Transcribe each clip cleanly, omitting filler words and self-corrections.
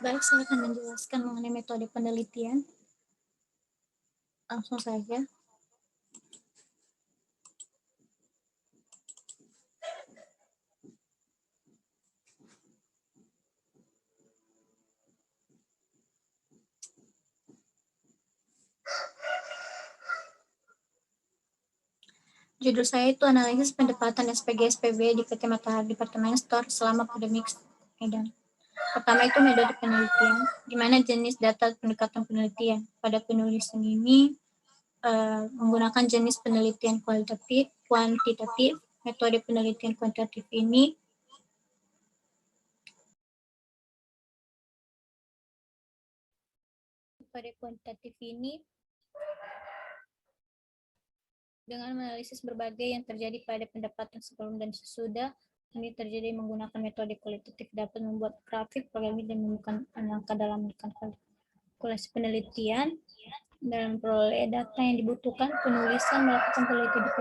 Baik, saya akan menjelaskan mengenai metode penelitian. Langsung saja. Judul saya itu analisis pendapatan SPG-SPB di PT Matahari Departemen Store selama pandemik Medan. Pertama itu metode penelitian, di mana jenis data pendekatan penelitian. Pada penulisan ini menggunakan jenis penelitian kualitatif, kuantitatif. Metode penelitian kuantitatif ini dengan menganalisis berbagai yang terjadi pada pendapatan sebelum dan sesudah. Ini terjadi menggunakan metode kualitatif, dapat membuat grafik, programming, dan menemukan angka dalam kalkulasi penelitian. Dalam peroleh data yang dibutuhkan, penulisan melakukan penelitian di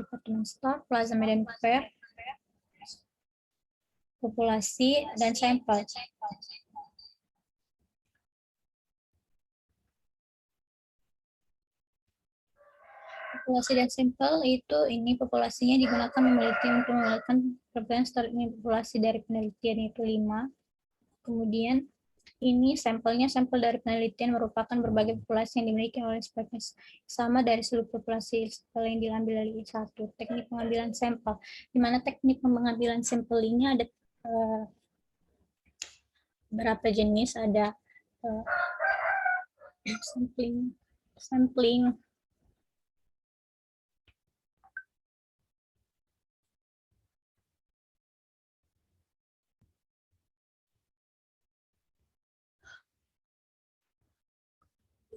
Departemen Store, Plaza Medan Fair, populasi, dan sampel. Populasi dan sampel itu populasinya digunakan meneliti untuk melakukan perbandingan start populasi dari penelitian itu 5. Kemudian ini sampelnya sampel dari penelitian merupakan berbagai populasi yang dimiliki oleh spesies sama dari seluruh populasi yang diambil dari satu. Teknik pengambilan sampel, di mana teknik pengambilan sampel ini ada berapa jenis, ada sampling,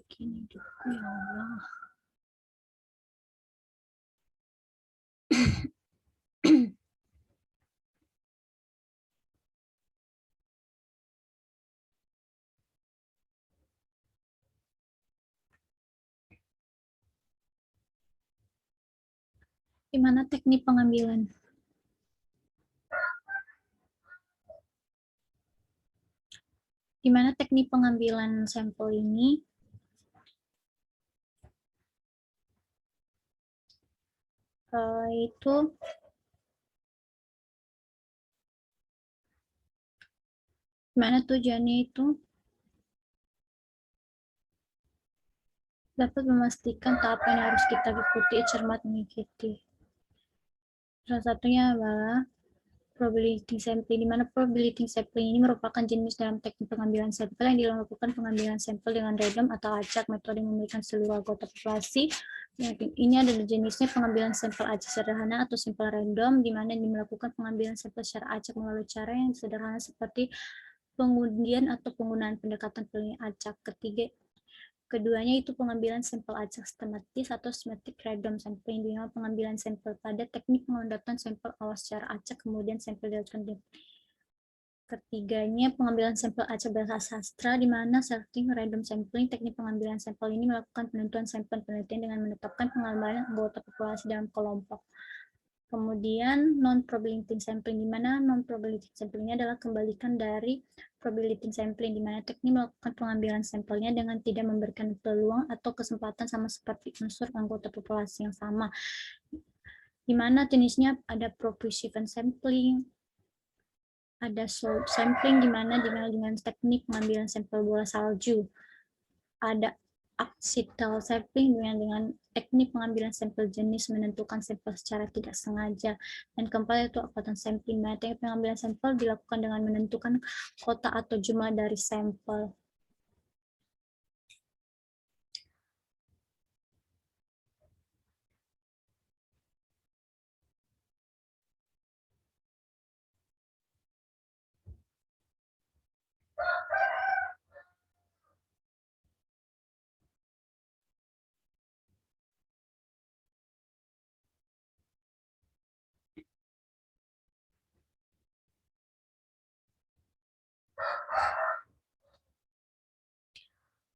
begini dulu ya Allah. Di mana teknik pengambilan? Di mana teknik pengambilan sampel ini itu mana tujuannya itu dapat memastikan tahapan yang harus kita ikuti, cermat mengikuti. Salah satunya adalah probability sampling, di mana probability sampling ini merupakan jenis dalam teknik pengambilan sampel yang dilakukan pengambilan sampel dengan random atau acak. Metode memberikan seluruh anggota populasi. Ini adalah jenisnya pengambilan sampel acak sederhana atau sampel random, di mana melakukan pengambilan sampel secara acak melalui cara yang sederhana seperti pengundian atau penggunaan pendekatan penilaian acak. Keduanya itu pengambilan sampel acak sistematis atau systematic random sampling, di mana pengambilan sampel pada teknik pengambilan sampel awal secara acak, kemudian sampel dilakukan. Ketiganya pengambilan sampel acak bahasa sastra, di mana setting random sampling. Teknik pengambilan sampel ini melakukan penentuan sampel penelitian dengan menetapkan pengambilan anggota populasi dalam kelompok. Kemudian non-probability sampling, di mana non-probability sampling ini adalah kembalikan dari probability sampling, di mana teknik melakukan pengambilan sampelnya dengan tidak memberikan peluang atau kesempatan sama seperti unsur anggota populasi yang sama. Di mana jenisnya ada propulsive sampling, ada salt sampling, di mana dengan teknik pengambilan sampel bola salju. Ada accidental sampling dengan teknik pengambilan sampel jenis menentukan sampel secara tidak sengaja. Dan keempat itu akutan sampling. Teknik pengambilan sampel dilakukan dengan menentukan kota atau jumlah dari sampel.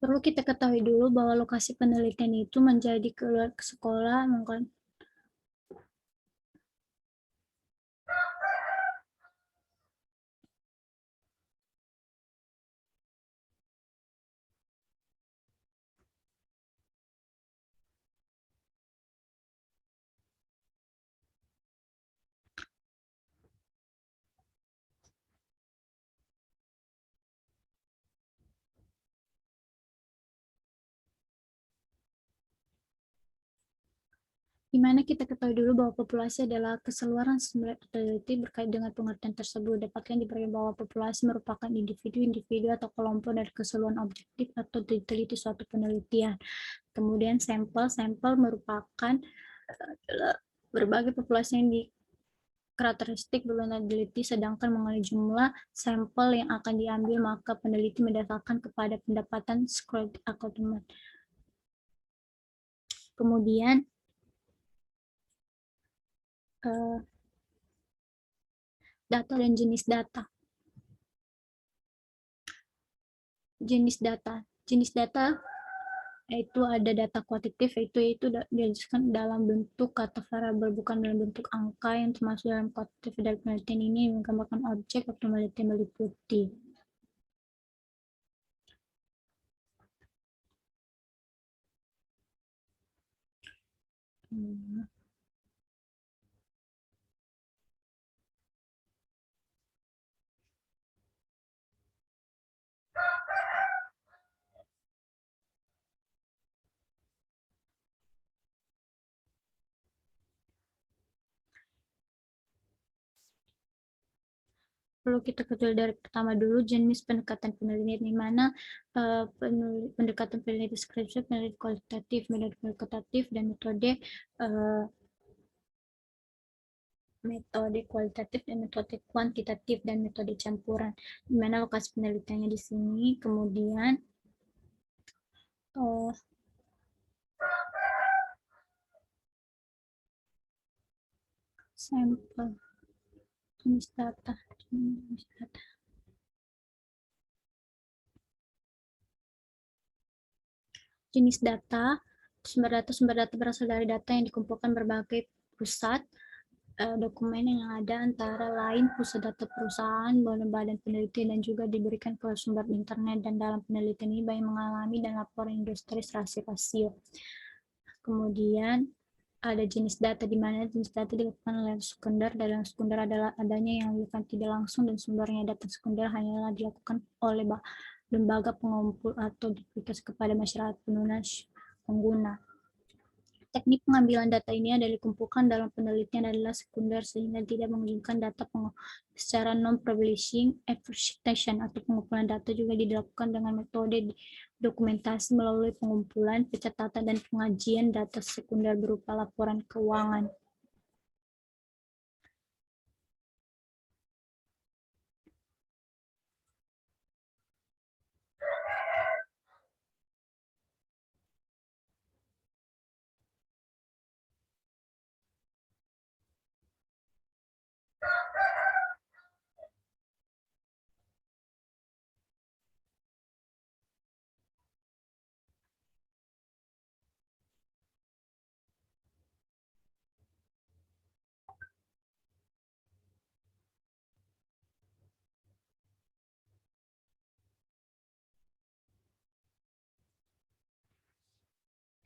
Perlu kita ketahui dulu bahwa lokasi penelitian itu menjadi keluar sekolah, di mana kita ketahui dulu bahwa populasi adalah keseluruhan sumber peneliti berkait dengan pengertian tersebut. Dapatkan diberi bahwa populasi merupakan individu-individu atau kelompok dari keseluruhan objektif atau diteliti suatu penelitian. Kemudian sampel merupakan berbagai populasi yang di karakteristik vulnerability, sedangkan mengenai jumlah sampel yang akan diambil, maka peneliti mendasarkan kepada pendapatan squared accountment. Kemudian data dan jenis data. Jenis data yaitu ada data kuantitatif, yaitu dijelaskan dalam bentuk kata variabel, bukan dalam bentuk angka, yang termasuk dalam kuantitatif dari penelitian ini menggambarkan objek atau penelitian meliputi. Perlu kita ketahui dari pertama dulu jenis pendekatan penelitian, di mana pendekatan penelitian deskripsi, penelitian kualitatif, metode kualitatif, dan metode kualitatif dan metode kuantitatif dan metode campuran, di mana lokasi penelitiannya di sini. Kemudian sampel, jenis data. Jenis data, sumber data berasal dari data yang dikumpulkan berbagai pusat dokumen yang ada, antara lain pusat data perusahaan, badan penelitian, dan juga diberikan ke sumber internet. Dan dalam penelitian ini banyak mengalami dan laporan industri rasio. Kemudian ada jenis data, di mana jenis data dilakukan oleh sekunder. Dalam sekunder adalah adanya yang dilakukan tidak langsung, dan sumbernya data sekunder hanyalah dilakukan oleh lembaga pengumpul atau diberikan kepada masyarakat pengguna. Teknik pengambilan data ini adalah dikumpulkan dalam penelitian adalah sekunder, sehingga tidak mengirimkan data secara non-publishing exploitation, atau pengumpulan data juga dilakukan dengan metode dokumentasi melalui pengumpulan, pencatatan, dan pengajian data sekunder berupa laporan keuangan.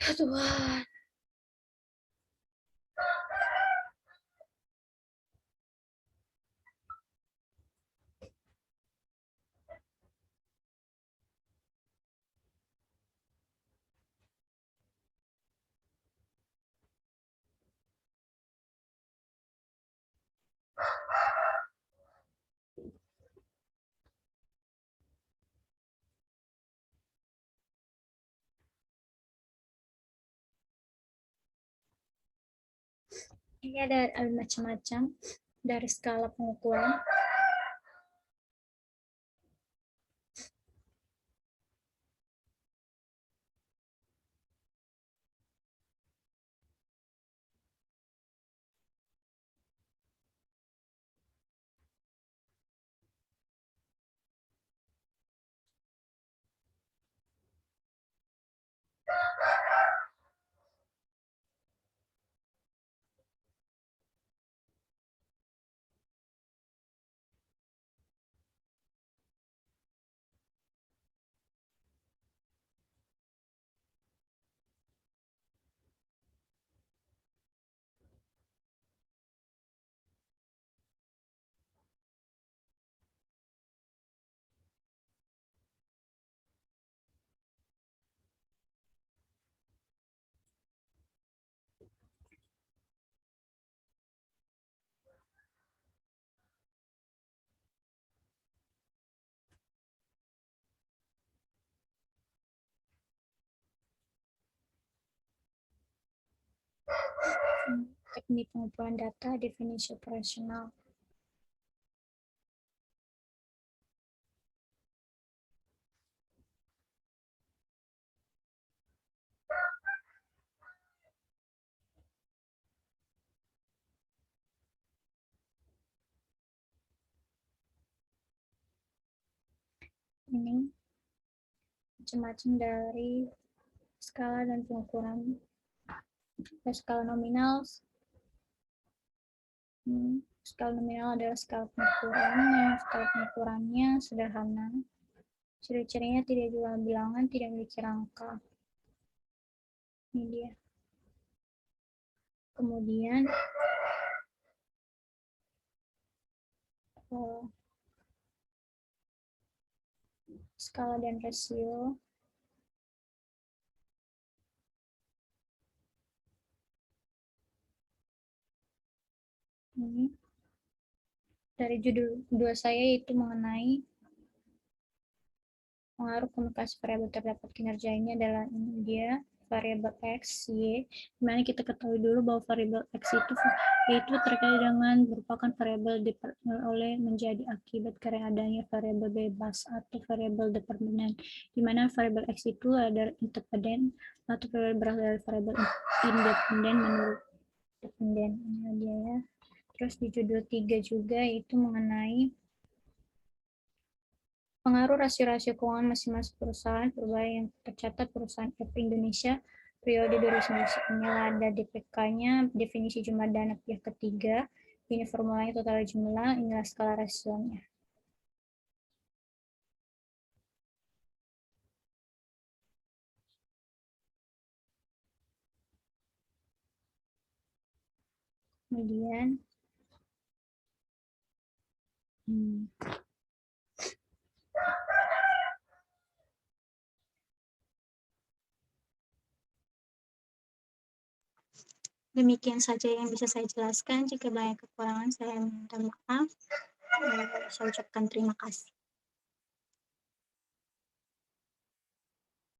Tuhan. Ini ada macam-macam dari skala pengukuran. Teknik pengumpulan data, definisi operasional. Ini macam-macam dari skala dan pengukuran. Skala nominal. Skala nominal adalah skala pengukurannya. Skala pengukurannya sederhana. Ciri-cirinya tidak juga bilangan, tidak memiliki rangka. Ini dia. Kemudian skala dan rasio. Ini dari judul kedua saya yaitu mengenai pengaruh komunikasi variabel terdapat kinerjanya adalah ini dia variabel X, Y, dimana kita ketahui dulu bahwa variabel X itu terkait dengan merupakan variabel oleh menjadi akibat karena adanya variabel bebas atau variabel determinan, dimana variabel X itu adalah independen atau berasal dari variabel independen menurut dependen. Ini dia ya. Terus di judul 3 juga itu mengenai pengaruh rasio-rasio keuangan masing-masing perusahaan yang tercatat perusahaan F Indonesia periode 2019. Inilah ada DPK-nya, definisi jumlah dana pihak ketiga, ini formulanya total jumlah, inilah skala rasionya. Kemudian demikian saja yang bisa saya jelaskan. Jika banyak kekurangan, saya minta maaf. Saya ucapkan terima kasih.